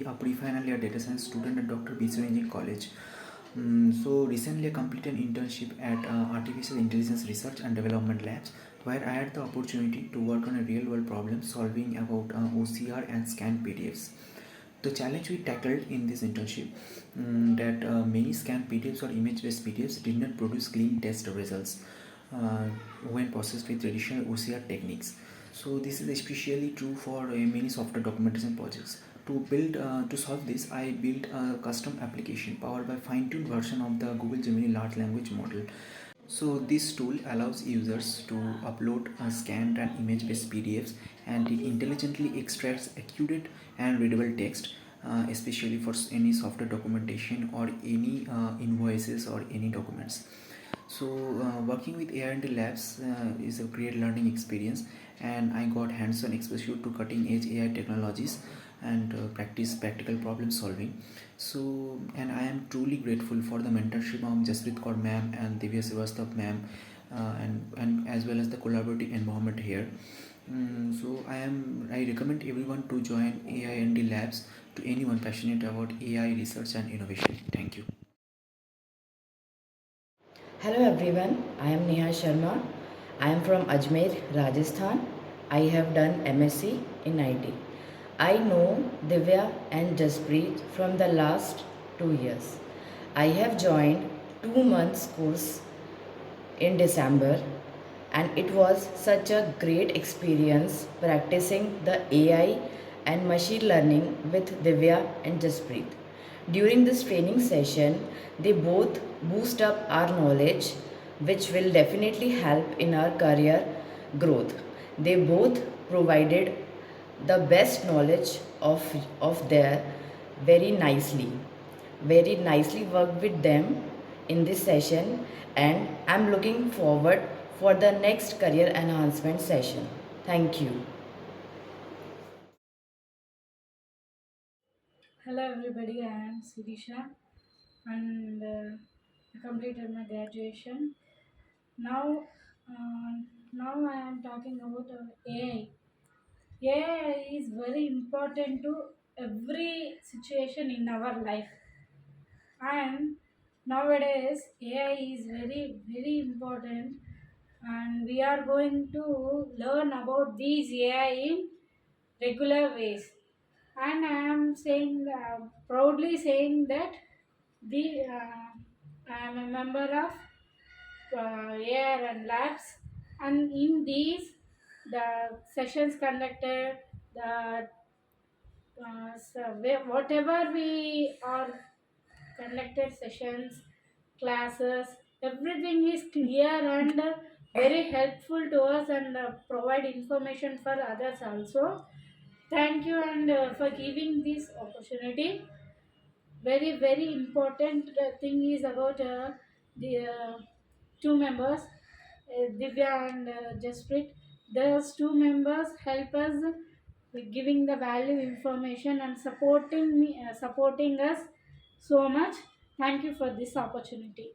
finally a data science student at Dr. Biswa Engineering College. So recently I completed an internship at Artificial Intelligence Research and Development Labs, where I had the opportunity to work on a real world problem solving about OCR and scanned PDFs. The challenge we tackled in this internship, that many scanned PDFs or image-based PDFs did not produce clean test results uh, when processed with traditional OCR techniques. So this is especially true for many software documentation projects. To solve this, I built a custom application powered by fine-tuned version of the Google Gemini large language model. So this tool allows users to upload scanned and image-based PDFs, and it intelligently extracts accurate and readable text, especially for any software documentation or any invoices or any documents. So working with AIRnDLab Labs is a great learning experience, and I got hands-on exposure to cutting-edge AI technologies and practice practical problem solving. So, and I am truly grateful for the mentorship of Jasprit Kaur ma'am and Divya Srivastav ma'am, and as well as the collaborative environment here. I recommend everyone to join AIND Labs to anyone passionate about AI research and innovation. Thank you. Hello everyone, I am Neha Sharma. I am from Ajmer, Rajasthan. I have done MSc in IT. I know Divya and Jaspreet from the last 2 years. I have joined 2 months course in December, and it was such a great experience practicing the AI and machine learning with Divya and Jaspreet. During this training session, they both boost up our knowledge, which will definitely help in our career growth. They both provided the best knowledge of their very nicely. Very nicely worked with them in this session, and I'm looking forward for the next career enhancement session. Thank you. Hello everybody, I am Sirisha and I completed my graduation. Now, now I am talking about AI. AI is very important to every situation in our life, and nowadays AI is very important, and we are going to learn about these AI in regular ways. And I am saying proudly saying that the I am a member of AIR and labs, and in these the sessions conducted, the whatever we are conducted sessions, classes, everything is clear and very helpful to us, and provide information for others also. Thank you, and for giving this opportunity. Very important thing is about the two members, Divya and Jasprit. Those two members help us with giving the value information and supporting us so much. Thank you for this opportunity.